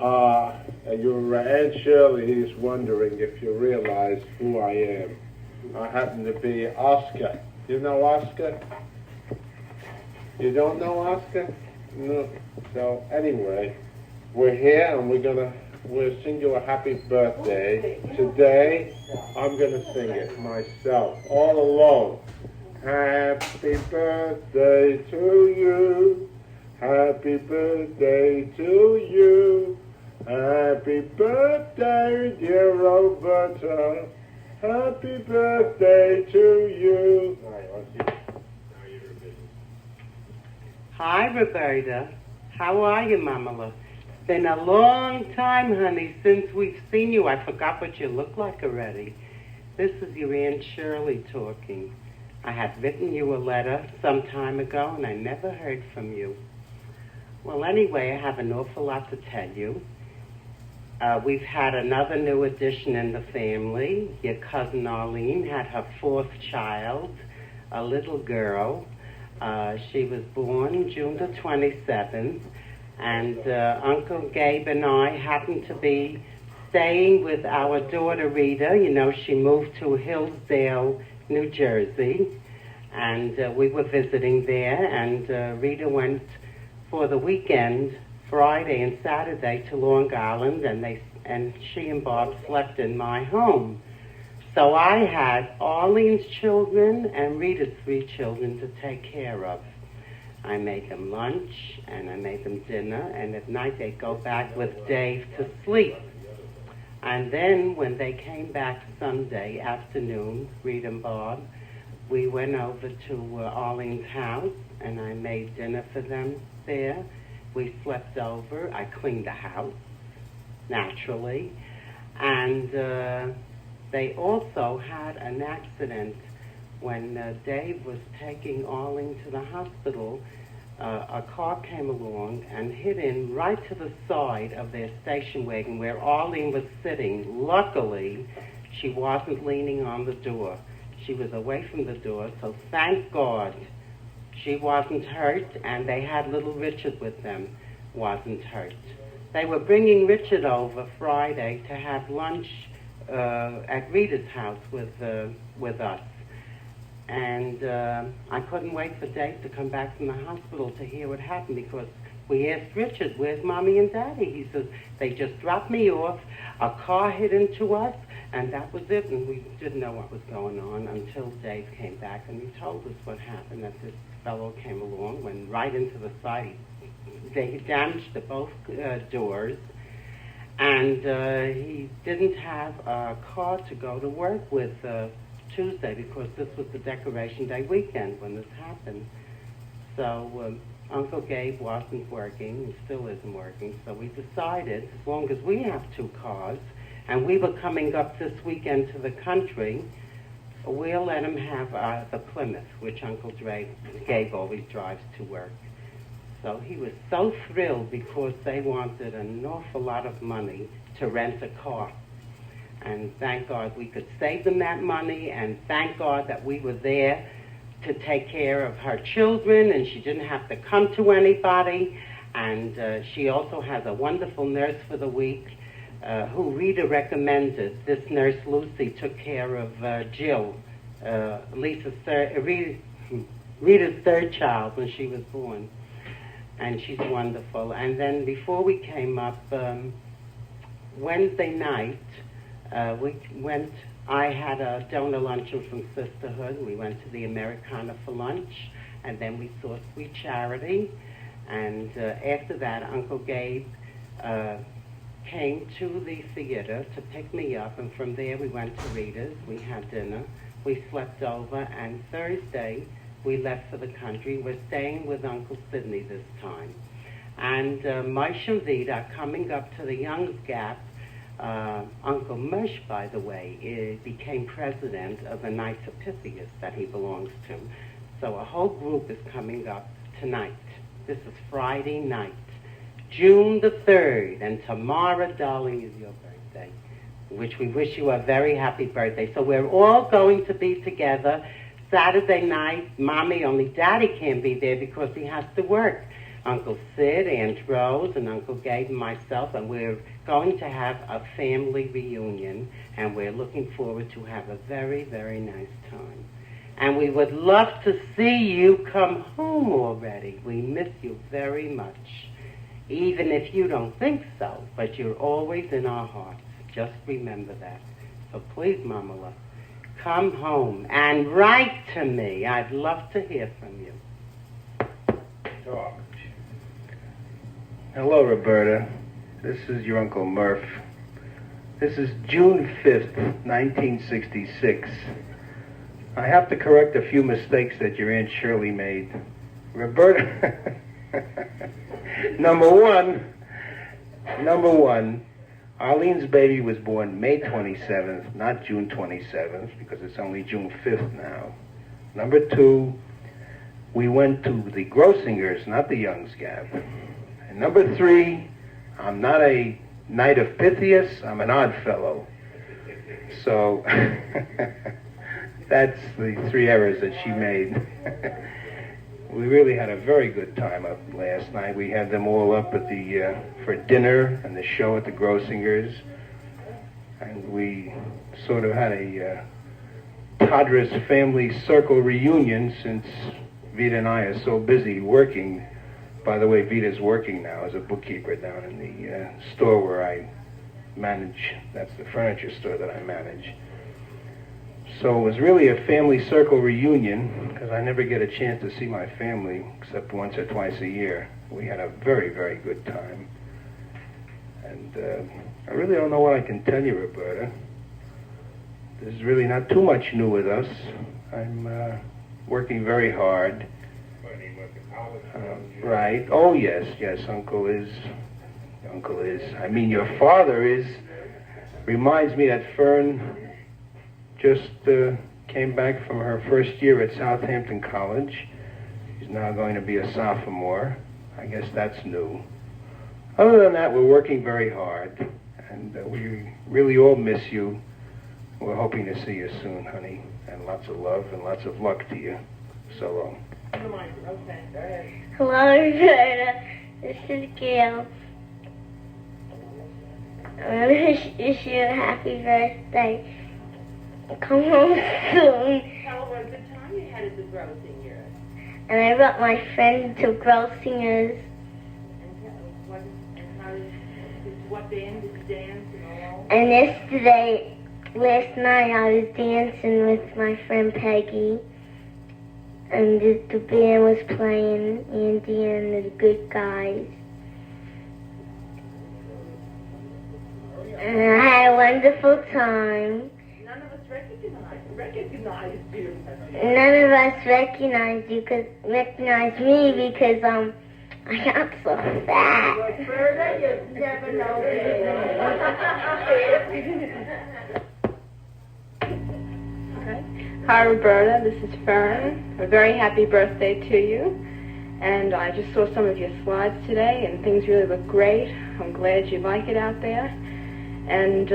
Your Aunt Shirley is wondering if you realize who I am. I happen to be Oscar. You know Oscar? You don't know Oscar? No. So anyway, we're here and we'll sing you a happy birthday. Today, I'm gonna sing it myself, all alone. Happy birthday to you. Happy birthday to you. Happy birthday, dear Roberta. Happy birthday to you. Hi, Roberta. How are you, Mamala? Been a long time, honey, since we've seen you. I forgot what you look like already. This is your Aunt Shirley talking. I had written you a letter some time ago, and I never heard from you. Well, anyway, I have an awful lot to tell you. We've had another new addition in the family. Your cousin Arlene had her fourth child, a little girl. She was born June the 27th, and Uncle Gabe and I happened to be staying with our daughter Rita. You know, she moved to Hillsdale, New Jersey, and we were visiting there, and Rita went for the weekend, Friday and Saturday, to Long Island, and she and Bob slept in my home. So I had Arlene's children and Rita's 3 children to take care of. I made them lunch, and I made them dinner, and at night they'd go back with Dave to sleep. And then when they came back Sunday afternoon, Rita and Bob, we went over to Arlene's house, and I made dinner for them there. We slept over. I cleaned the house, naturally. And they also had an accident when Dave was taking Arlene to the hospital. A car came along and hit him right to the side of their station wagon where Arlene was sitting. Luckily, she wasn't leaning on the door. She was away from the door, so thank God she wasn't hurt, and they had little Richard with them, wasn't hurt. They were bringing Richard over Friday to have lunch at Rita's house with us. And I couldn't wait for Dave to come back from the hospital to hear what happened, because we asked Richard, where's Mommy and Daddy? He says, they just dropped me off, a car hit into us, and that was it. And we didn't know what was going on until Dave came back, and he told us what happened, that this fellow came along, went right into the side. They damaged both doors, and he didn't have a car to go to work with Tuesday, because this was the Decoration Day weekend when this happened. So Uncle Gabe wasn't working, and still isn't working, so we decided, as long as we have 2 cars, and we were coming up this weekend to the country, we'll let him have the Plymouth, which Uncle Gabe always drives to work. So he was so thrilled, because they wanted an awful lot of money to rent a car. And thank God we could save them that money, and thank God that we were there to take care of her children, and she didn't have to come to anybody. And she also has a wonderful nurse for the week who Rita recommended. This nurse, Lucy, took care of Jill, Rita's 3rd child when she was born. And she's wonderful. And then before we came up, Wednesday night, I had a donor luncheon from Sisterhood. We went to the Americana for lunch, and then we saw Sweet Charity. And after that, Uncle Gabe came to the theater to pick me up, and from there we went to Rita's. We had dinner. We slept over, and Thursday we left for the country. We're staying with Uncle Sidney this time. And Moshe and Vita are coming up to the Young's Gap. Uncle Moshe, by the way, became president of the Knights of Pythias that he belongs to. So a whole group is coming up tonight. This is Friday night, June the 3rd, and tomorrow, darling, is your birthday, which we wish you a very happy birthday. So we're all going to be together Saturday night. Mommy, only Daddy can't be there because he has to work. Uncle Sid, Aunt Rose, and Uncle Gabe and myself, and we're going to have a family reunion, and we're looking forward to have a very, very nice time. And we would love to see you come home already. We miss you very much, even if you don't think so, but you're always in our hearts. Just remember that. So please, Mamala, come home and write to me. I'd love to hear from you. Talk. Hello, Roberta. This is your Uncle Murph. This is June 5th, 1966. I have to correct a few mistakes that your Aunt Shirley made. Roberta, number one, Arlene's baby was born May 27th, not June 27th, because it's only June 5th now. Number two, we went to the Grossingers, not the Youngs Gap. And number three, I'm not a Knight of Pythias, I'm an odd fellow. So, that's the three errors that she made. We really had a very good time up last night. We had them all up at the for dinner and the show at the Grossingers. And we sort of had a Todris family circle reunion since Vita and I are so busy working. By the way, Vita's working now as a bookkeeper down in the store where I manage. That's the furniture store that I manage. So it was really a family circle reunion because I never get a chance to see my family except once or twice a year. We had a very, very good time. And I really don't know what I can tell you, Roberta. There's really not too much new with us. I'm working very hard. Right. Oh, yes, Uncle is. I mean, your father is. Reminds me that Fern just came back from her first year at Southampton College. She's now going to be a sophomore. I guess that's new. Other than that, we're working very hard, and we really all miss you. We're hoping to see you soon, honey, and lots of love and lots of luck to you. So long. Hello, Roberta. This is Gail. I want to wish you a happy birthday. Come home soon. Tell her what a good time you had at the Grossingers. And I brought my friend to Grossingers. What band did you dance and all? And last night I was dancing with my friend Peggy. And the band was playing, Andy and the good guys. And I had a wonderful time. None of us recognized you. None of us recognized me because I got so fat. Roberta, you never know. Hi, Roberta. This is Fern. A very happy birthday to you. And I just saw some of your slides today, and things really look great. I'm glad you like it out there. And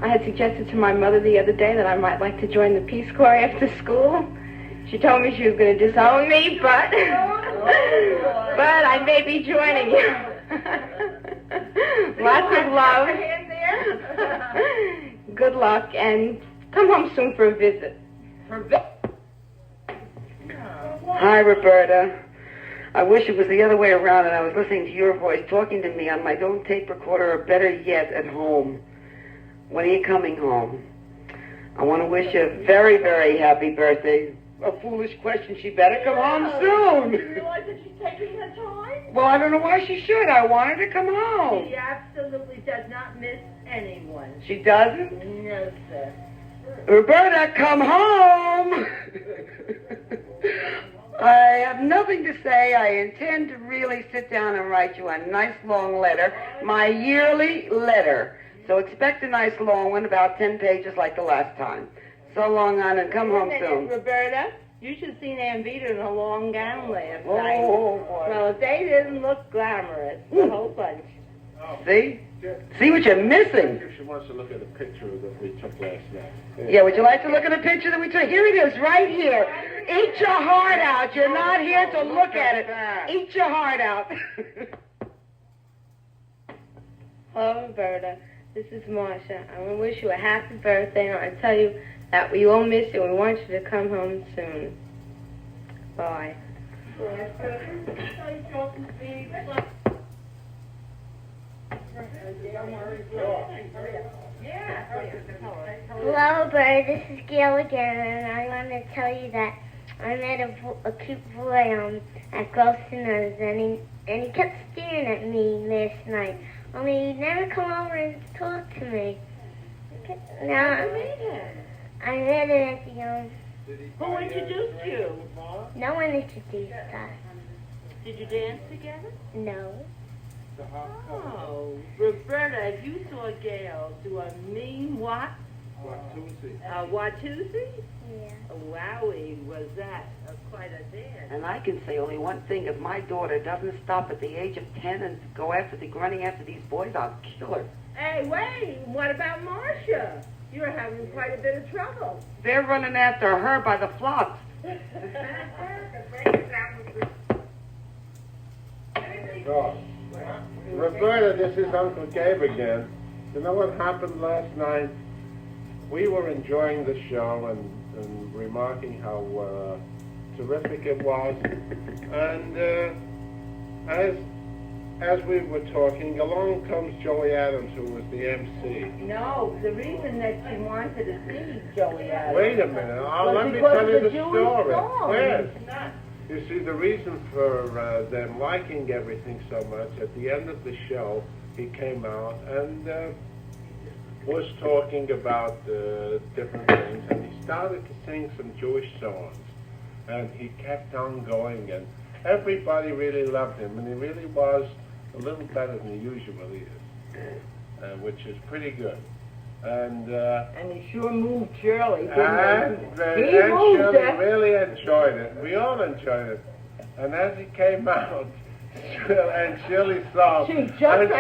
I had suggested to my mother the other day that I might like to join the Peace Corps after school. She told me she was going to disown me, but I may be joining you. Lots of love. Good luck, and come home soon for a visit. Hi, Roberta. I wish it was the other way around and I was listening to your voice talking to me on my own tape recorder, or better yet, at home. When are you coming home? I want to wish you a very, very happy birthday. A foolish question. She better come home soon. Do you realize that she's taking her time? Well, I don't know why she should. I want her to come home. She absolutely does not miss anyone. She doesn't? No, sir. Roberta, come home! I have nothing to say. I intend to really sit down and write you a nice long letter, my yearly letter. So expect a nice long one, about 10 pages like the last time. So long on, and come home soon. Roberta, you should have seen Aunt Vita in a long gown last Oh, night. boy. Well, they didn't look glamorous, the whole bunch. See? See what you're missing. She wants to look at a picture that we took last night. Yeah, would you like to look at a picture that we took? Here it is, right here. Eat your heart out. You're not here to look at it. Eat your heart out. Hello, Roberta. This is Marsha. I want to wish you a happy birthday, and I want to tell you that we all miss you, and we want you to come home soon. Bye. Hello, Roberta. This is Gail again, and I want to tell you that I met a cute boy at Grossingers, and he kept staring at me last night. Only he never come over and talk to me. Now, I met him at the Who introduced you? No one introduced us. Did you dance together? No. Oh, Roberta, if you saw Gail do a mean what? Watusi? Yeah. Wowie, was that quite a dance. And I can say only one thing. If my daughter doesn't stop at the age of 10 and go running after these boys, I'll kill her. Hey, wait, what about Marsha? You're having quite a bit of trouble. They're running after her by the flocks. Oh. Roberta, this is Uncle Gabe again. You know what happened last night? We were enjoying the show and remarking how terrific it was. And as we were talking, along comes Joey Adams, who was the MC. No, the reason that she wanted to see Joey Adams. Wait a minute. Let me tell you the story. Where? You see, the reason for them liking everything so much, at the end of the show, he came out and was talking about different things, and he started to sing some Jewish songs. And he kept on going, and everybody really loved him, and he really was a little better than he usually is, which is pretty good. And he sure moved Shirley, and Shirley really enjoyed it. We all enjoyed it. And as he came out, and Shirley saw him, she jumped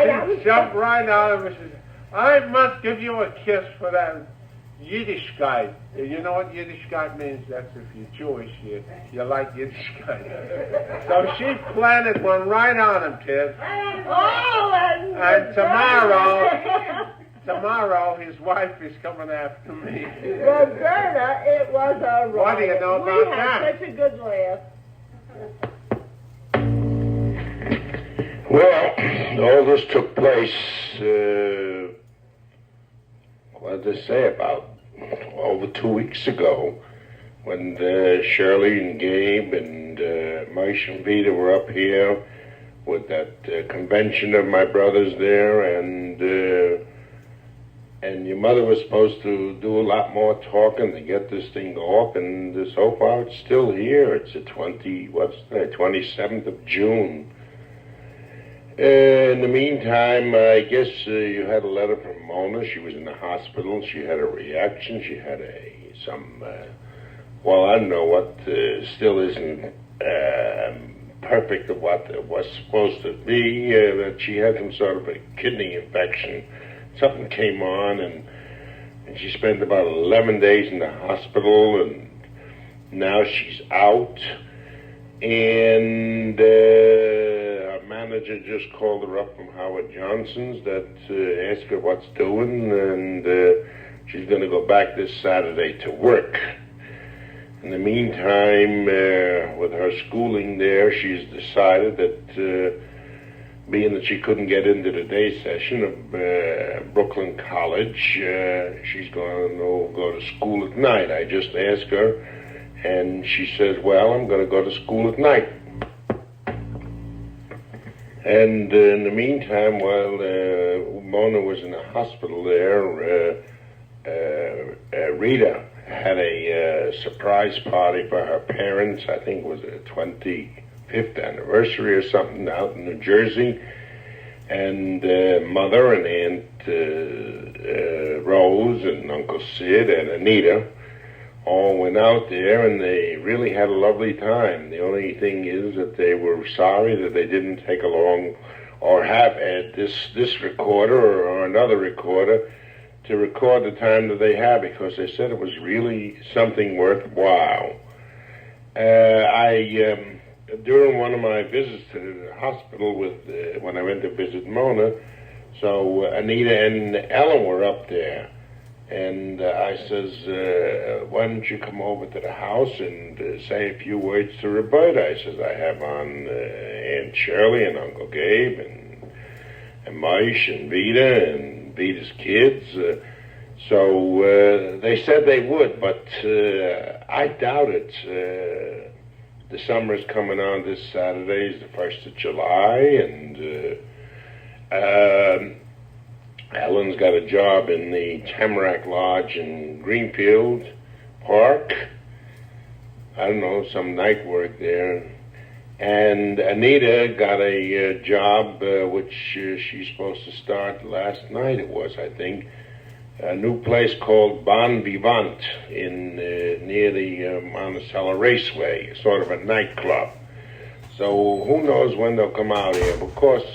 right out of him and she said, I must give you a kiss for that Yiddishkeit. You know what Yiddishkeit means? That's if you're Jewish, you like Yiddishkeit. So she planted one right on him, kid. Oh, and tomorrow his wife is coming after me. Roberta, it was a riot. What do you know about that? We had such a good laugh. Well, all this took place, what did they say, about over 2 weeks ago, when Shirley and Gabe and Moshe and Vita were up here with that convention of my brothers there, and your mother was supposed to do a lot more talking to get this thing off, and so far it's still here. It's the 27th of June. In the meantime, I guess you had a letter from Mona. She was in the hospital. She had a reaction. She had I don't know what, still isn't perfect of what it was supposed to be, that she had some sort of a kidney infection. Something came on, and she spent about 11 days in the hospital, and now she's out. And our manager just called her up from Howard Johnson's that asked her what's doing, and she's going to go back this Saturday to work. In the meantime, with her schooling there, she's decided that being that she couldn't get into the day session of Brooklyn College, she's going to go to school at night. I just asked her, and she says, well, I'm going to go to school at night. And in the meantime, while Mona was in the hospital there, Rita had a surprise party for her parents. I think it was a 25th anniversary or something out in New Jersey. And Mother and Aunt Rose and Uncle Sid and Anita all went out there, and they really had a lovely time. The only thing is that they were sorry that they didn't take along or have this recorder or another recorder to record the time that they have, because they said it was really something worthwhile. During one of my visits to the hospital when I went to visit Mona, so Anita and Ellen were up there, and I says, why don't you come over to the house and say a few words to Roberta? I says, I have on Aunt Shirley and Uncle Gabe and Moshe and Vita and Vita's kids. So they said they would, but I doubt it. The summer's coming on this Saturday, is the 1st of July, and Helen's got a job in the Tamarack Lodge in Greenfield Park. I don't know, some night work there. And Anita got a job, which she's supposed to start last night, it was, I think, a new place called Bon Vivant near the Monticello Raceway, sort of a nightclub. So who knows when they'll come out here. Of course,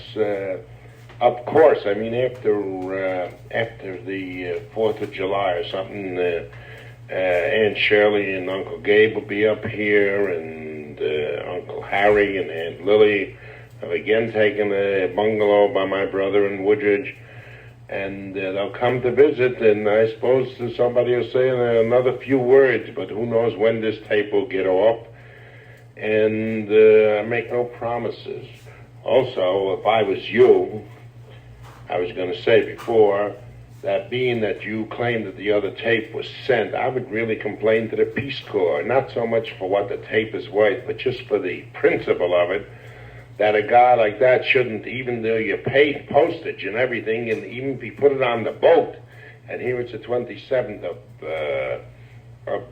I mean, after the 4th of July or something, Aunt Shirley and Uncle Gabe will be up here, and Uncle Harry and Aunt Lily have again taken a bungalow by my brother in Woodridge. And they'll come to visit, and I suppose somebody will say another few words, but who knows when this tape will get off. And I make no promises. Also, if I was you, I was going to say before that being that you claimed that the other tape was sent, I would really complain to the Peace Corps, not so much for what the tape is worth, but just for the principle of it, that a guy like that shouldn't, even though you pay postage and everything, and even if you put it on the boat, and here it's the 27th of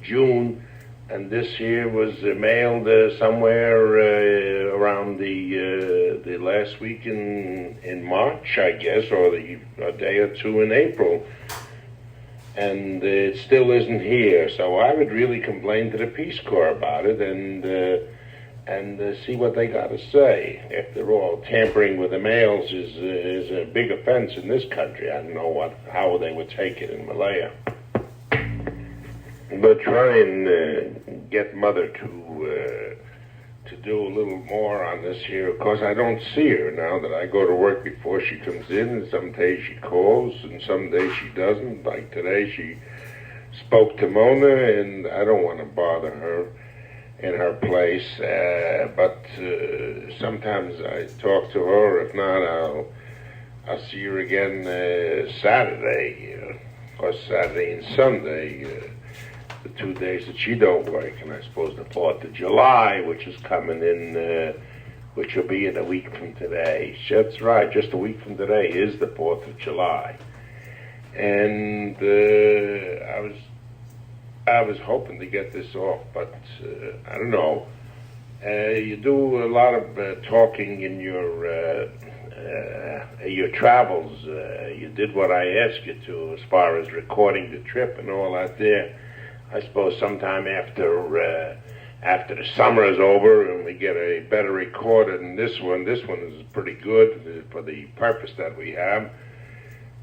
June, and this here was mailed somewhere around the last week in March, I guess, or a day or two in April, and it still isn't here. So I would really complain to the Peace Corps about it, and see what they got to say. After all, tampering with the mails is a big offense in this country. I don't know how they would take it in Malaya. But try and get Mother to do a little more on this here. Of course, I don't see her now that I go to work before she comes in, and some days she calls, and some days she doesn't. Like today, she spoke to Mona, and I don't want to bother her in her place, but sometimes I talk to her. If not, I'll see her again Saturday, or Saturday and Sunday, the 2 days that she don't work. And I suppose the 4th of July, which is coming in, which will be in a week from today. That's right, just a week from today is the 4th of July. And I was hoping to get this off, but I don't know. You do a lot of talking in your travels. You did what I asked you to, as far as recording the trip and all that there. I suppose sometime after the summer is over and we get a better recorder than this one. This one is pretty good for the purpose that we have.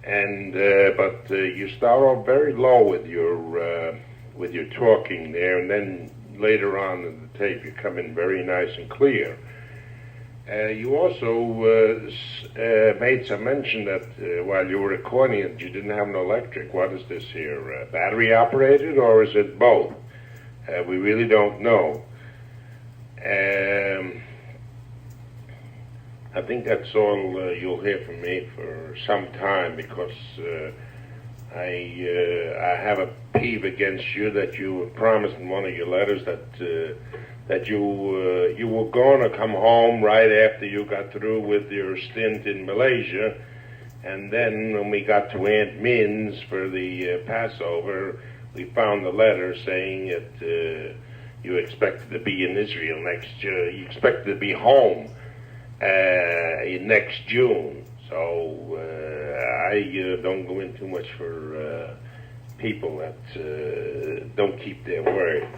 And but you start off very low with your talking there, and then later on in the tape you come in very nice and clear. You also made some mention that while you were recording it, you didn't have no electric. What is this here, battery operated, or is it both? We really don't know. I think that's all you'll hear from me for some time, because I have a peeve against you that you promised in one of your letters that you were going to come home right after you got through with your stint in Malaysia, and then when we got to Aunt Min's for the Passover, we found a letter saying that you expected to be in Israel next year. You expected to be home in next June. So I don't go in too much for people that don't keep their word.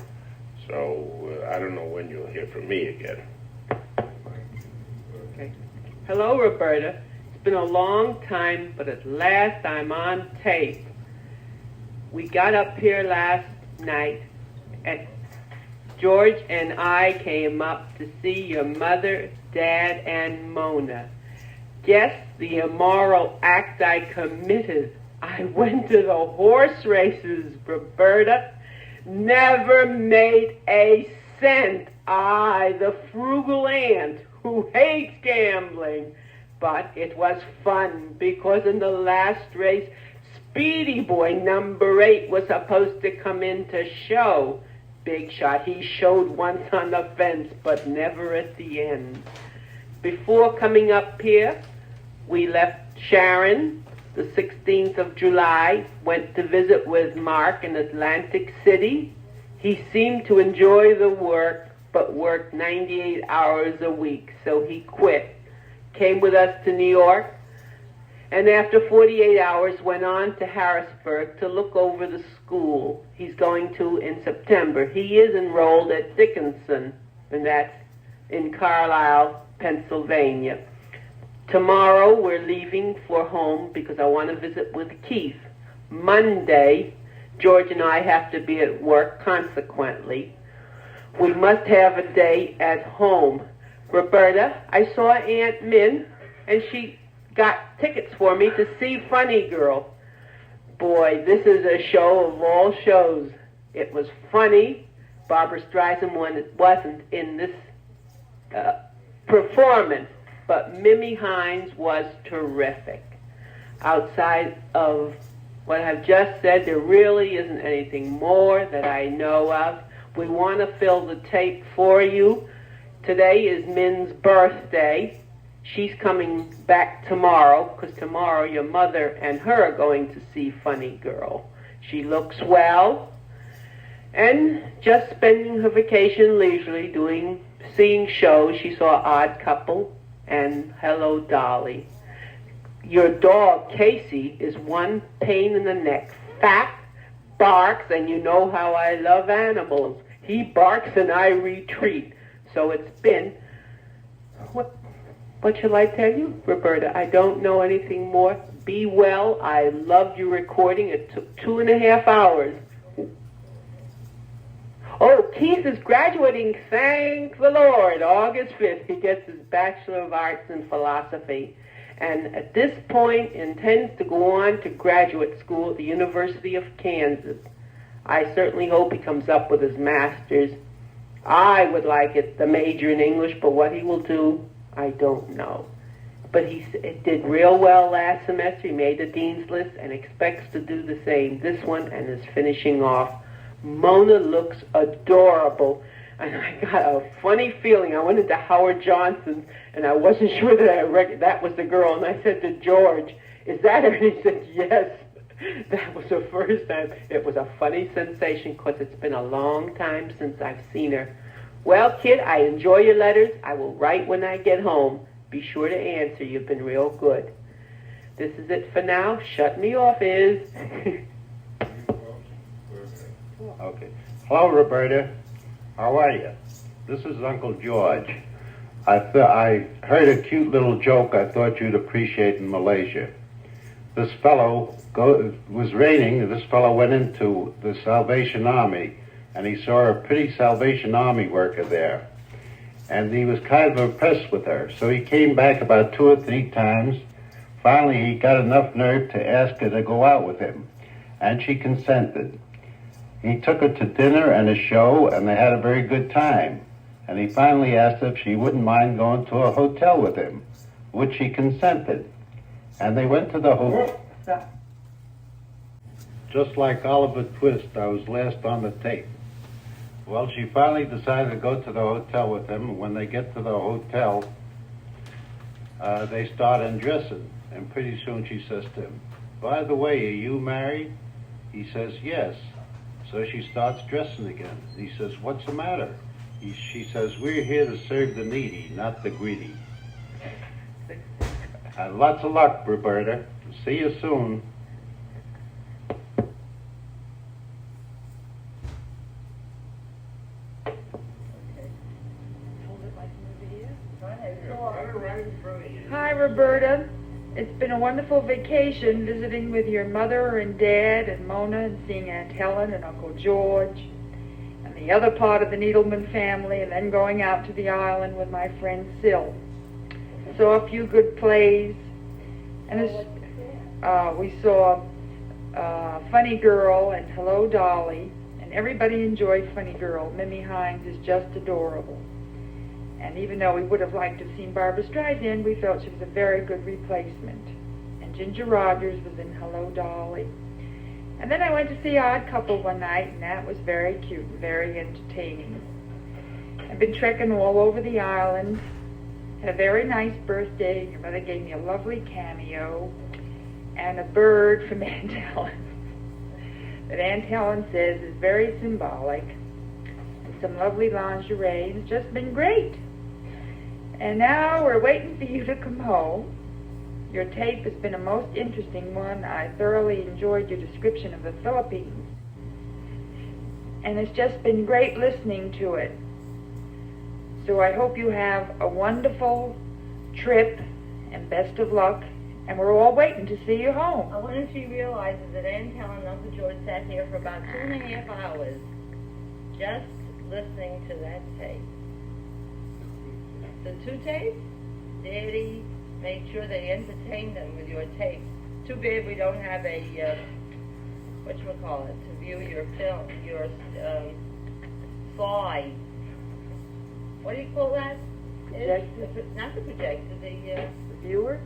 So I don't know when you'll hear from me again. Okay. Hello, Roberta. It's been a long time, but at last I'm on tape. We got up here last night, and George and I came up to see your mother, Dad, and Mona. Guess the immoral act I committed. I went to the horse races, Roberta. Never made a cent. I, the frugal aunt who hates gambling. But it was fun because in the last race, Speedy Boy number 8 was supposed to come in to show. Big shot. He showed once on the fence, but never at the end. Before coming up here, we left Sharon the 16th of July, went to visit with Mark in Atlantic City. He seemed to enjoy the work, but worked 98 hours a week, so he quit. Came with us to New York, and after 48 hours went on to Harrisburg to look over the school he's going to in September. He is enrolled at Dickinson, and that's in Carlisle, Pennsylvania. Tomorrow we're leaving for home because I want to visit with Keith. Monday, George and I have to be at work, consequently. We must have a day at home. Roberta, I saw Aunt Min, and she got tickets for me to see Funny Girl. Boy, this is a show of all shows. It was funny. Barbara Streisand wasn't in this performance, but Mimi Hines was terrific. Outside of what I've just said, there really isn't anything more that I know of. We want to fill the tape for you. Today is Min's birthday. She's coming back tomorrow, because tomorrow your mother and her are going to see Funny Girl. She looks well, and just spending her vacation leisurely seeing shows. She saw Odd Couple and Hello, Dolly. Your dog, Casey, is one pain in the neck. Fat, barks, and you know how I love animals. He barks and I retreat. So it's been... What shall I tell you, Roberta? I don't know anything more. Be well. I loved your recording. It took 2.5 hours. Oh, Keith is graduating, thank the Lord, August 5th. He gets his Bachelor of Arts in Philosophy. And at this point intends to go on to graduate school at the University of Kansas. I certainly hope he comes up with his master's. I would like it, the major in English, but what he will do, I don't know. But he did real well last semester. He made the dean's list and expects to do the same this one and is finishing off. Mona looks adorable. And I got a funny feeling. I went into Howard Johnson's, and I wasn't sure that that was the girl. And I said to George, is that her? And he said, yes. That was the first time. It was a funny sensation because it's been a long time since I've seen her. Well, kid, I enjoy your letters. I will write when I get home. Be sure to answer. You've been real good. This is it for now. Shut me off, Iz. Okay. Hello, Roberta. How are you? This is Uncle George. I heard a cute little joke I thought you'd appreciate in Malaysia. This fellow, it was raining, and this fellow went into the Salvation Army, and he saw a pretty Salvation Army worker there. And he was kind of impressed with her. So he came back about 2 or 3 times. Finally, he got enough nerve to ask her to go out with him, and she consented. He took her to dinner and a show, and they had a very good time. And he finally asked her if she wouldn't mind going to a hotel with him, which she consented. And they went to the hotel. Just like Oliver Twist, I was last on the tape. Well, she finally decided to go to the hotel with him. When they get to the hotel, they start undressing. And pretty soon she says to him, by the way, are you married? He says, yes. So she starts dressing again. He says, what's the matter? She says, we're here to serve the needy, not the greedy. Lots of luck, Roberta. See you soon. Hi, It's been a wonderful vacation visiting with your mother and dad and Mona and seeing Aunt Helen and Uncle George and the other part of the Neidleman family, and then going out to the island with my friend Syl. Saw a few good plays, and we saw Funny Girl and Hello Dolly, and everybody enjoyed Funny Girl. Mimi Hines is just adorable. And even though we would have liked to have seen Barbara Streisand, we felt she was a very good replacement. And Ginger Rogers was in Hello Dolly. And then I went to see Odd Couple one night, and that was very cute and very entertaining. I've been trekking all over the island. Had a very nice birthday. Your mother gave me a lovely cameo and a bird from Aunt Helen that Aunt Helen says is very symbolic, and some lovely lingerie. It's just been great. And now we're waiting for you to come home. Your tape has been a most interesting one. I thoroughly enjoyed your description of the Philippines. And it's just been great listening to it. So I hope you have a wonderful trip and best of luck. And we're all waiting to see you home. I wonder if she realizes that Aunt Helen and Uncle George sat here for about 2.5 hours just listening to that tape. The 2 tapes, Daddy made sure they entertained them with your tape. Too bad we don't have a, whatchamacallit, to view your film, your slide. What do you call that? Projector? Not the projector, the viewer?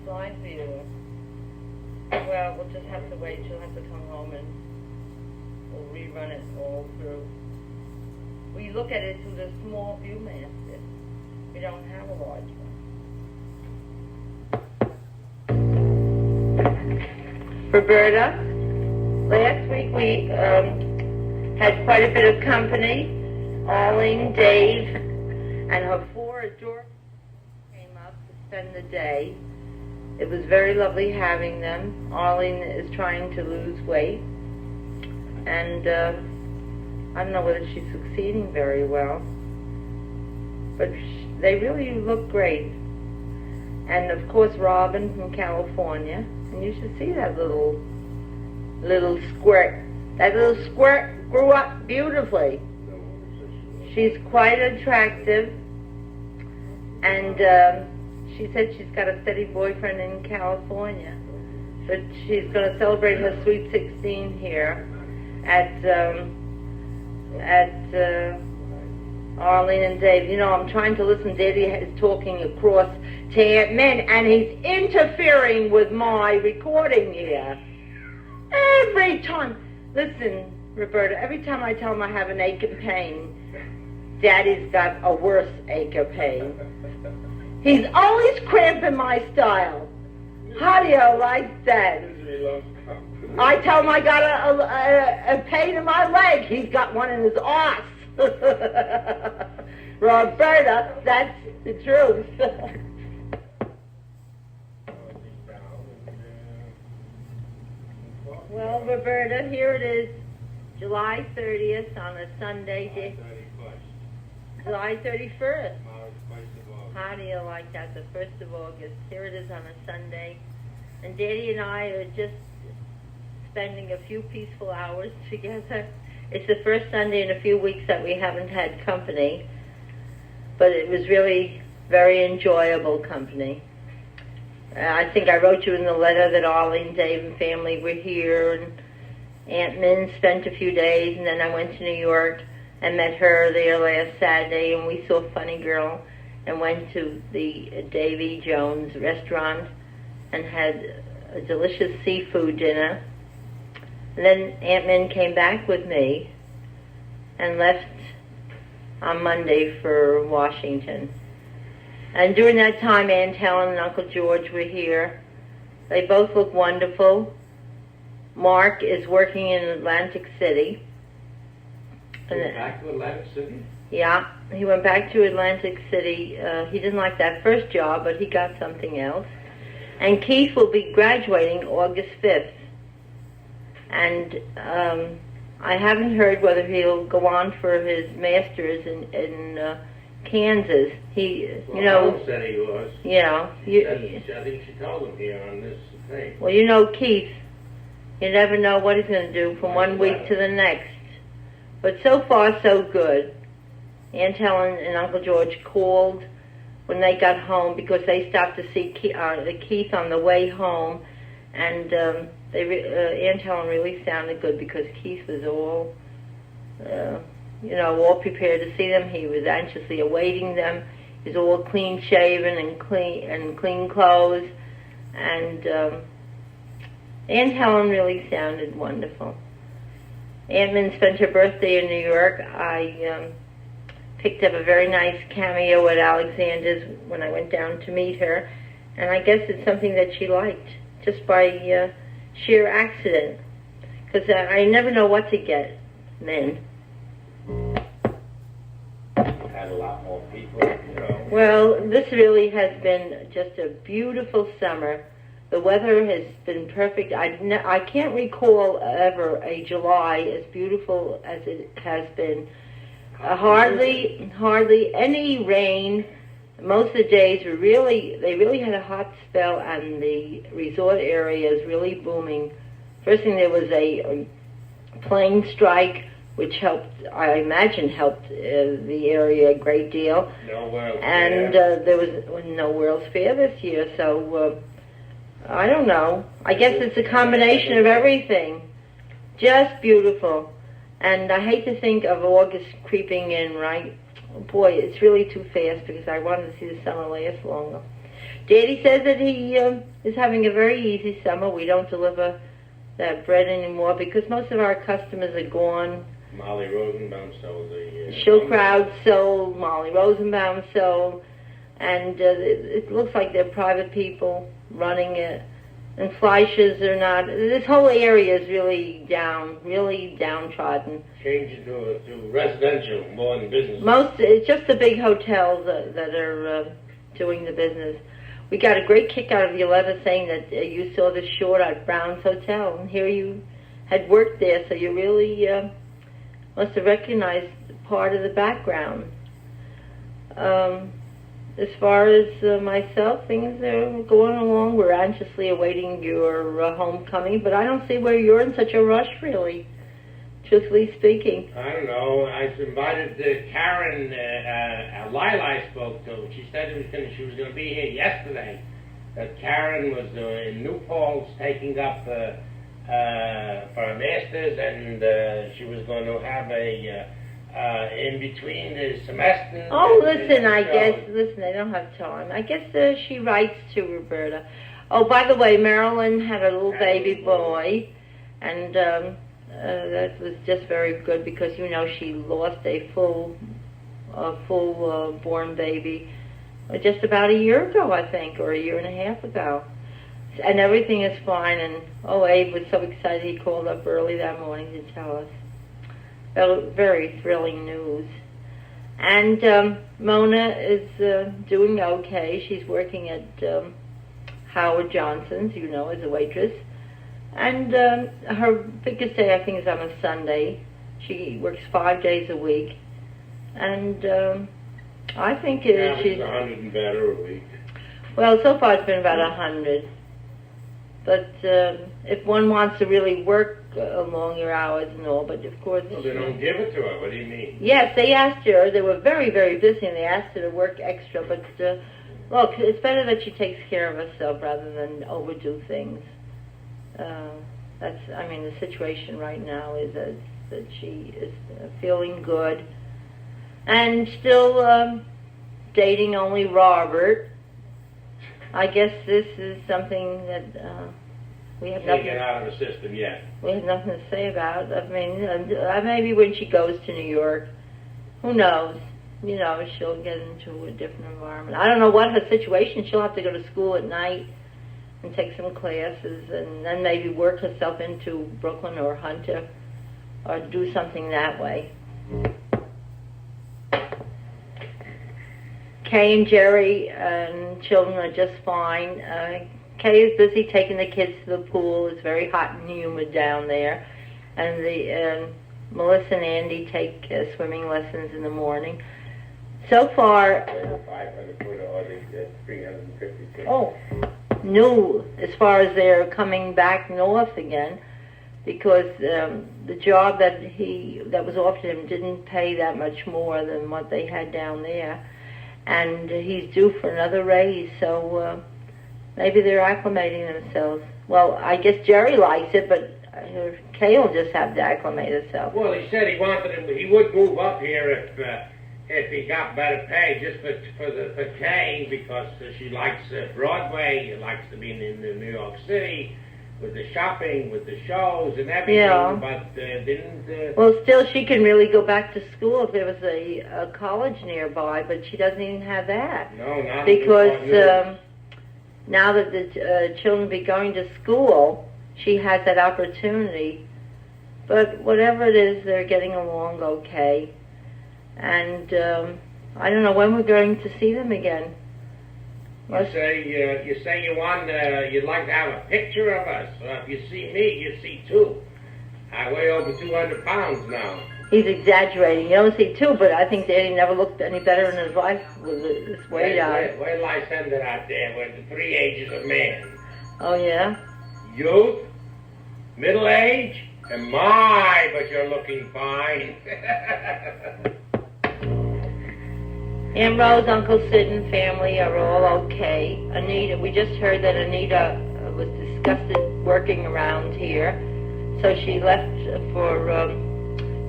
Slide viewer. Well, we'll just have to wait. She'll have to come home and we'll rerun it all through. We look at it through the small Viewmaster. We don't have a large one. Roberta, last week we had quite a bit of company. Arlene, Dave, and her 4 adorable came up to spend the day. It was very lovely having them. Arlene is trying to lose weight, and I don't know whether she's succeeding very well, but they really look great. And of course Robin from California, and you should see that little squirt. That little squirt grew up beautifully. She's quite attractive, and she said she's got a steady boyfriend in California, but she's going to celebrate her Sweet 16 here at Arlene and Dave. You know, I'm trying to listen. Daddy is talking across to Aunt Min, and he's interfering with my recording here. Every time. Listen, Roberta, every time I tell him I have an ache and pain, Daddy's got a worse ache or pain. He's always cramping my style. How do you like that? I tell him I got a pain in my leg. He's got one in his arse. Roberta, that's the truth. Well, Roberta, here it is, July 30th on a Sunday. July 31st. How do you like that? The 1st of August. Here it is on a Sunday. And Daddy and I are just spending a few peaceful hours together. It's the first Sunday in a few weeks that we haven't had company. But it was really very enjoyable company. I think I wrote you in the letter that Arlene, Dave, and family were here. And Aunt Min spent a few days. And then I went to New York and met her there last Saturday. And we saw Funny Girl and went to the Davy Jones restaurant and had a delicious seafood dinner. And then Aunt Min came back with me and left on Monday for Washington. And during that time, Aunt Helen and Uncle George were here. They both look wonderful. Mark is working in Atlantic City. Back to Atlantic City? Yeah, he went back to Atlantic City. He didn't like that first job, but he got something else. And Keith will be graduating August 5th. And I haven't heard whether he'll go on for his master's in Kansas. He, Well, Helen said he was. Yeah. I think she told him here on this thing. Well, you know Keith. You never know what he's going to do from one week to the next. But so far, so good. Aunt Helen and Uncle George called when they got home because they stopped to see Keith on the way home, and Aunt Helen really sounded good because Keith was all, all prepared to see them. He was anxiously awaiting them. He's all clean shaven and clean clothes, and Aunt Helen really sounded wonderful. Aunt Min spent her birthday in New York. I picked up a very nice cameo at Alexander's when I went down to meet her, and I guess it's something that she liked, just by sheer accident, because I never know what to get then. Had a lot more people, Well, this really has been just a beautiful summer. The weather has been perfect. I can't recall ever a July as beautiful as it has been. Hardly any rain. Most of the days they really had a hot spell, and the resort area is really booming. First thing, there was a plane strike, which I imagine helped the area a great deal. No World's and Fair. There was no World's Fair this year, so I don't know. I guess it's a combination of everything. Just beautiful. And I hate to think of August creeping in, right? Boy, it's really too fast because I wanted to see the summer last longer. Daddy says that he is having a very easy summer. We don't deliver that bread anymore because most of our customers are gone. Molly Rosenbaum sold the... Schulkraut sold, Molly Rosenbaum sold, and it looks like they're private people running it. And Fleisch's are not. This whole area is really downtrodden. Changed to residential more than business. It's just the big hotels that are doing the business. We got a great kick out of your letter saying that you saw the short at Brown's Hotel, and here you had worked there, so you really must have recognized part of the background. As far as myself, things are going along. We're anxiously awaiting your homecoming, but I don't see where you're in such a rush, really, truthfully speaking. I don't know. I invited Karen, Lila I spoke to. She said she was going to be here yesterday. That Karen was in New Paltz taking up for a master's, and she was going to have a... in between the semesters. Oh, listen, I don't have time. I guess she writes to Roberta. Oh, by the way, Merilyn had a little baby boy, and that was just very good because, she lost a full born baby just about a year ago, I think, or a year and a half ago. And everything is fine, and Abe was so excited he called up early that morning to tell us. Very thrilling news. And Mona is doing okay. She's working at Howard Johnson's, as a waitress. And her biggest day, I think, is on a Sunday. She works 5 days a week. And I think she's... 100 and better a week. Well, so far it's been about 100. But if one wants to really work longer hours and all, but of course... Well, they don't give it to her. What do you mean? Yes, they asked her. They were very, very busy, and they asked her to work extra. But, look, it's better that she takes care of herself rather than overdo things. The situation right now is that she is feeling good. And still dating only Robert. I guess this is something that we have nothing. Can't get out of the system yet. We have nothing to say about. Maybe when she goes to New York, who knows? She'll get into a different environment. I don't know what her situation. She'll have to go to school at night and take some classes, and then maybe work herself into Brooklyn or Hunter, or do something that way. Kay and Jerry and children are just fine. Kay is busy taking the kids to the pool. It's very hot and humid down there. And Melissa and Andy take swimming lessons in the morning. So far, 500 foot or the 350 feet. oh, new as far as they're coming back north again, because the job that was offered him didn't pay that much more than what they had down there, and he's due for another raise. So maybe they're acclimating themselves. Well, I guess Jerry likes it, but Gail just have to acclimate herself. Well, he said he would move up here if he got better pay, just for Kay, because she likes Broadway, likes to be in New York City, with the shopping, with the shows and everything. Yeah. But didn't. Well, still, she can really go back to school if there was a college nearby, but she doesn't even have that. No, not because now that the children be going to school, she has that opportunity. But whatever it is, they're getting along okay. And I don't know when we're going to see them again. You say you want you'd like to have a picture of us. If you see me, you see two. I weigh over 200 pounds now. He's exaggerating. You don't see two, but I think Daddy never looked any better in his life with this weight on. Wait till I send it out there with the 3 ages of man. Oh, yeah? Youth, middle age, and but you're looking fine. Aunt Rose, Uncle Sid, and family are all okay. Anita, we just heard that Anita was disgusted working around here, so she left for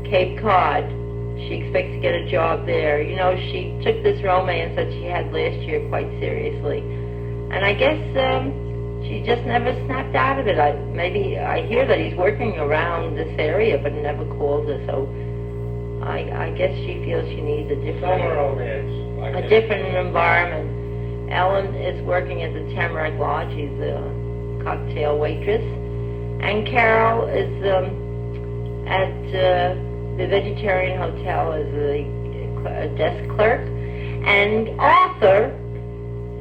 Cape Cod. She expects to get a job there. You know, she took this romance that she had last year quite seriously, and I guess she just never snapped out of it. Maybe I hear that he's working around this area, but never called her, so I guess she feels she needs a different environment. Ellen is working at the Tamarack Lodge. She's a cocktail waitress. And Carol is at the Vegetarian Hotel as a desk clerk. And Arthur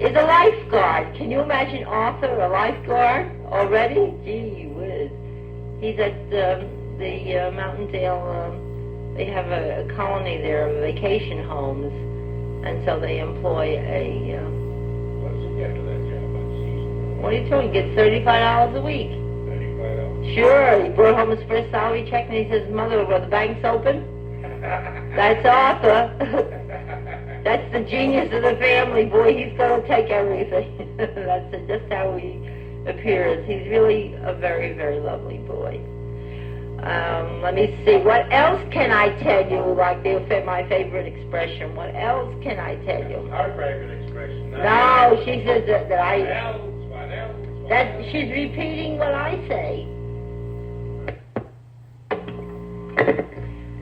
is a lifeguard. Can you imagine Arthur, a lifeguard already? Gee whiz. He's at the Mountaindale. They have a colony there of vacation homes, and so they employ a... What's he get for that job? What are you talking? He gets $35 a week. $35? Sure. He brought home his first salary check, and he says, Mother, were the banks open? That's Arthur. That's the genius of the family. Boy, he's going to take everything. That's just how he appears. He's really a very, very lovely boy. Let me see. What else can I tell you? Like my favorite expression. What else can I tell you? Our favorite expression. No, she says that I. What else? That she's repeating what I say.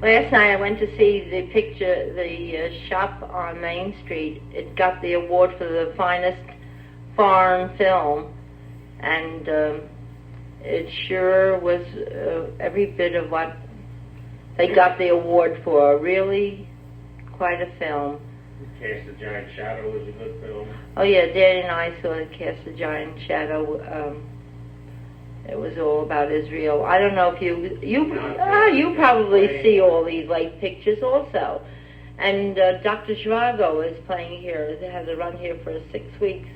Last night I went to see the shop on Main Street. It got the award for the finest foreign film, and it sure was every bit of what they got the award for. Really, quite a film. Cast a Giant Shadow was a good film. Oh yeah, Daddy and I saw Cast a Giant Shadow. It was all about Israel. I don't know if you probably see all these late pictures also. And Dr. Zhivago is playing here. They has a run here for 6 weeks.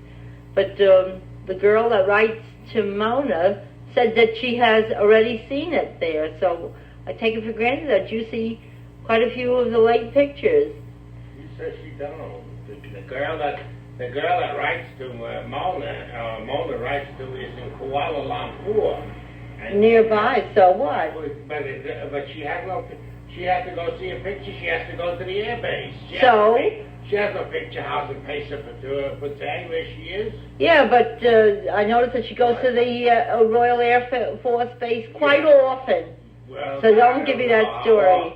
But the girl that writes to Mona said that she has already seen it there. So I take it for granted that you see quite a few of the late pictures. You said she don't. The girl that writes to Mona writes to is in Kuala Lumpur. Nearby, so what? But she had to go see a picture. She has to go to the air base. She has no picture house in Pesa for saying where she is. Yeah, but I noticed that she goes to the Royal Air Force Base quite often. Well, so don't give me that story.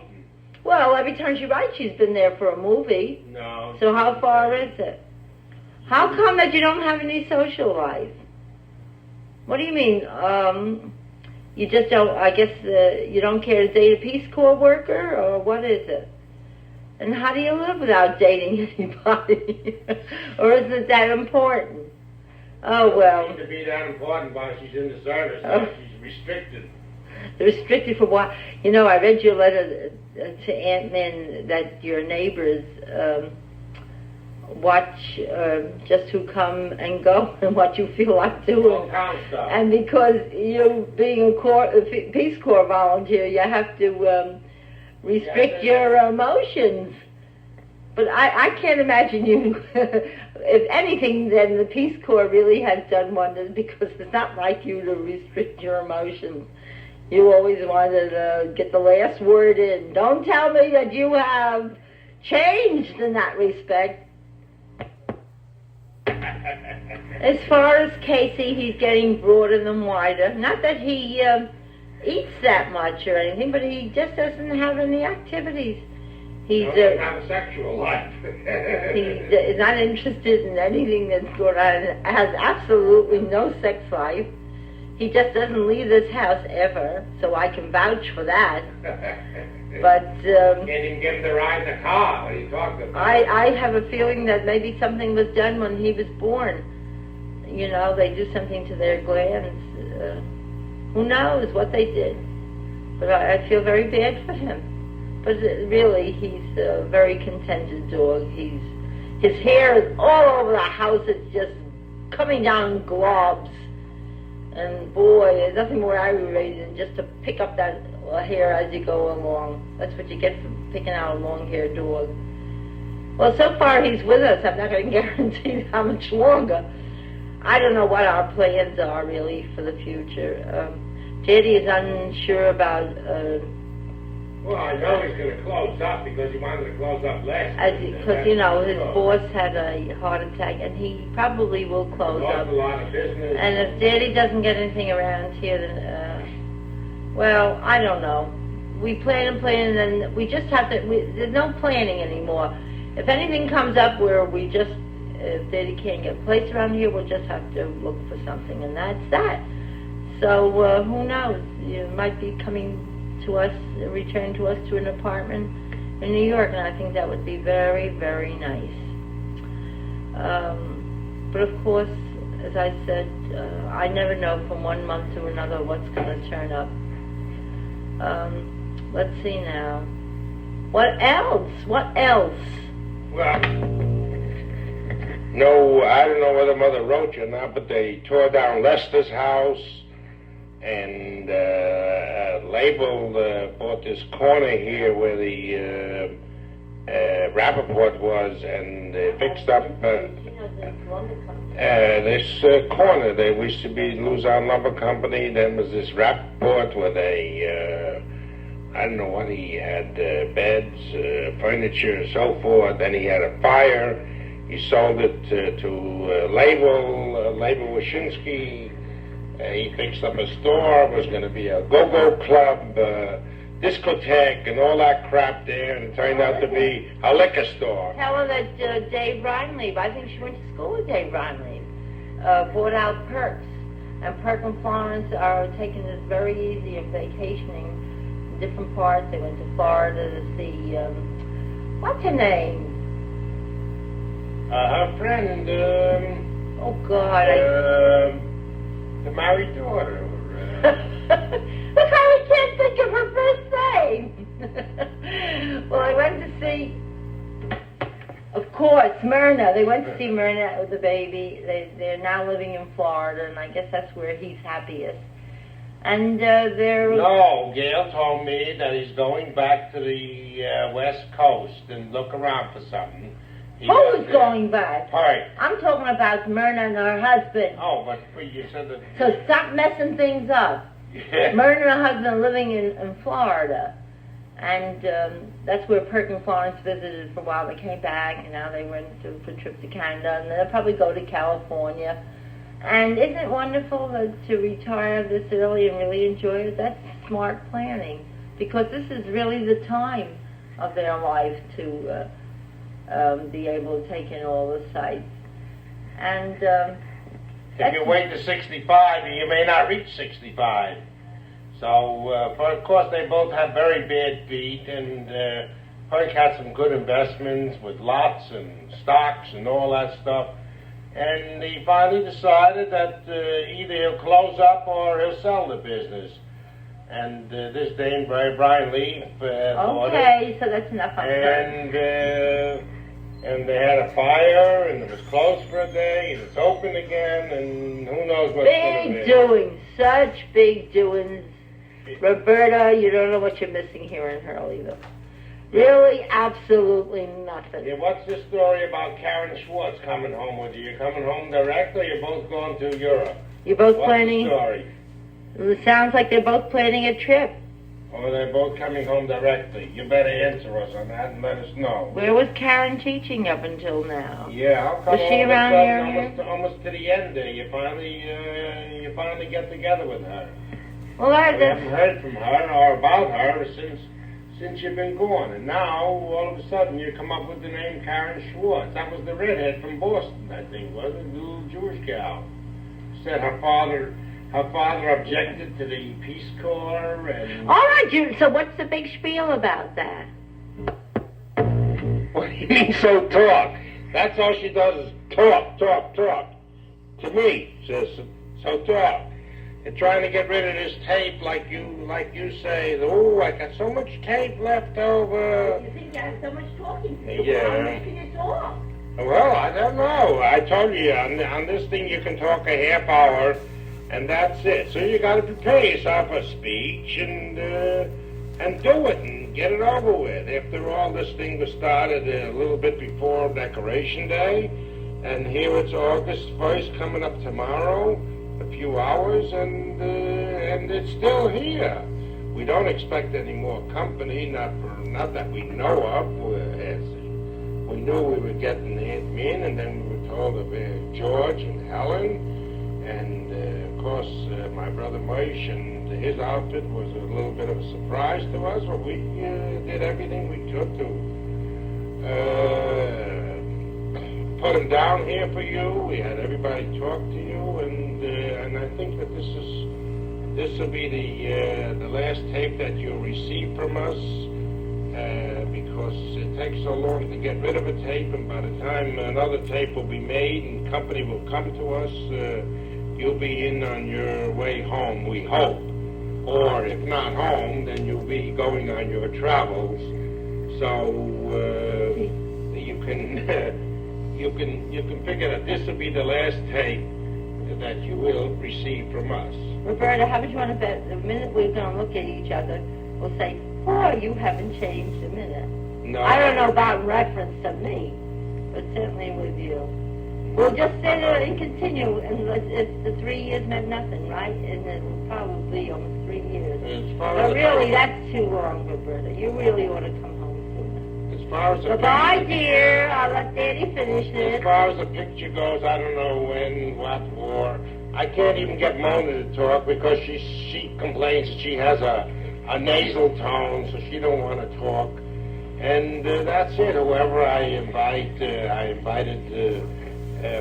Well, every time she writes, she's been there for a movie. No. So how far is it? How come that you don't have any social life? What do you mean? You just don't, I guess you don't care to date a Peace Corps worker, or what is it? And how do you live without dating anybody? Or is it that important? Oh, well. It doesn't seem to be that important while she's in the service. Oh. She's restricted. Restricted for what? You know, I read your letter to Aunt Min that your neighbors watch just who come and go and what you feel like doing. And because you being a Peace Corps volunteer, you have to restrict your emotions. But I can't imagine you, if anything, then the Peace Corps really has done wonders, because it's not like you to restrict your emotions. You always wanted to get the last word in. Don't tell me that you have changed in that respect. As far as Casey, he's getting broader than wider. Not that he eats that much or anything, but he just doesn't have any activities. He's doesn't have a sexual life. He's not interested in anything that's going on. Has absolutely no sex life. He just doesn't leave this house ever, so I can vouch for that. But can't even get him to ride in the car. What are you talking about? I have a feeling that maybe something was done when he was born. You know, they do something to their glands. Who knows what they did? But I feel very bad for him. But really, he's a very contented dog. His hair is all over the house. It's just coming down in globs. And boy, there's nothing more aggravating than just to pick up that hair as you go along. That's what you get from picking out a long-haired dog. Well, so far he's with us. I'm not going to guarantee how much longer. I don't know what our plans are really for the future. Daddy is unsure about... well, I know he's going to close up because he wanted to close up last week. Because, you know, his boss had a heart attack, and he probably will close up. A lot of business. And if Daddy doesn't get anything around here, then, well, I don't know. We plan and plan, and then we just have to, there's no planning anymore. If anything comes up where we just, if Daddy can't get a place around here, we'll just have to look for something, and that's that. So, who knows? You might be coming to us, return to us to an apartment in New York, and I think that would be very, very nice. But of course, as I said, I never know from 1 month to another what's going to turn up. Let's see now. What else? What else? Well, no, I don't know whether Mother wrote you or not, but they tore down Lester's house, and Label bought this corner here where the Rappaport was, and they fixed up this corner. There used to be Luzon Lumber Company. Then was this Rappaport where they, I don't know what he had, beds, furniture, and so forth. Then he had a fire. He sold it to Label Wyszynski. He fixed up a store. It was going to be a go-go club, discotheque, and all that crap there, and it turned out to be a liquor store. Tell her that Dave Reinlieb, I think she went to school with Dave Reinlieb, bought out Perks. And Perk and Florence are taking this very easy and vacationing in different parts. They went to Florida to see, what's her name? Her friend, oh, God, the married daughter. Look how I can't think of her first name. Well, I went to see, of course, Myrna. They went to see Myrna with the baby. They're now living in Florida, and I guess that's where he's happiest. And they're... No, Gail told me that he's going back to the West Coast and look around for something. Who's going back? All right. I'm talking about Myrna and her husband. Oh, but you said that... So stop messing things up. Yeah. Myrna and her husband are living in Florida. And that's where Perk and Florence visited for a while. They came back, and now they went for a trip to Canada, and they'll probably go to California. And isn't it wonderful to retire this early and really enjoy it? That's smart planning, because this is really the time of their life to be able to take in all the sights. And if you wait to 65, you may not reach 65. So, of course, they both have very bad feet, and Perk had some good investments with lots and stocks and all that stuff. And he finally decided that either he'll close up or he'll sell the business. And this Dane Brian Lee bought it. Okay, so that's enough. And and they had a fire, and it was closed for a day, and it's open again, and who knows what's going to be. Big doings, such big doings. Roberta, you don't know what you're missing here in Hurley, though. Really, absolutely nothing. Yeah, what's the story about Karen Schwartz coming home with you? You're coming home direct, or you're both going to Europe? You're both what's planning... the story? It sounds like they're both planning a trip. Or they're both coming home directly. You better answer us on that and let us know. Where was Karen teaching up until now? Yeah, how come Was she all of a around sudden, here? almost to the end there, you finally get together with her? Well, We that's... haven't heard from her or about her since you've been gone. And now, all of a sudden, you come up with the name Karen Schwartz. That was the redhead from Boston, I think, wasn't it? The little Jewish gal. Said her father objected to the Peace Corps and... All right, so what's the big spiel about that? What do you mean, so talk? That's all she does is talk. To me, says, so talk. And trying to get rid of this tape like you say, oh, I got so much tape left over. You think you have so much talking to do? Yeah. I'm making it talk. Well, I don't know. I told you, on this thing you can talk a half hour, and that's it. So you got to prepare yourself a speech and do it and get it over with. After all, this thing was started a little bit before Decoration Day, and here it's August 1st coming up tomorrow, a few hours, and it's still here. We don't expect any more company, not that we know of. We knew we were getting Aunt Min, and then we were told of George and Helen, and of course my brother Moshe and his outfit was a little bit of a surprise to us, but we did everything we could to put them down here for you. We had everybody talk to you, and I think that this will be the last tape that you'll receive from us, because it takes so long to get rid of a tape, and by the time another tape will be made and company will come to us, you'll be in on your way home, we hope. Or if not home, then you'll be going on your travels. So you can figure that this will be the last tape that you will receive from us. Roberta, how would you want to bet the minute we're going to look at each other, we'll say, boy, you haven't changed a minute. No. I don't know about reference to me, but certainly with you. We'll just sit there and continue, and the 3 years meant nothing, right? And it'll probably be almost 3 years. But really, that's too long, Roberta. You really ought to come home sooner. As far as the Bye, dear. I'll let Daddy finish this. As far as the picture goes, I don't know when, what, or I can't even get Mona to talk because she complains that she has a nasal tone, so she don't want to talk. And that's it. Whoever I invited.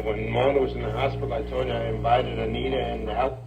When Mona was in the hospital, I told you I invited Anita and Helen.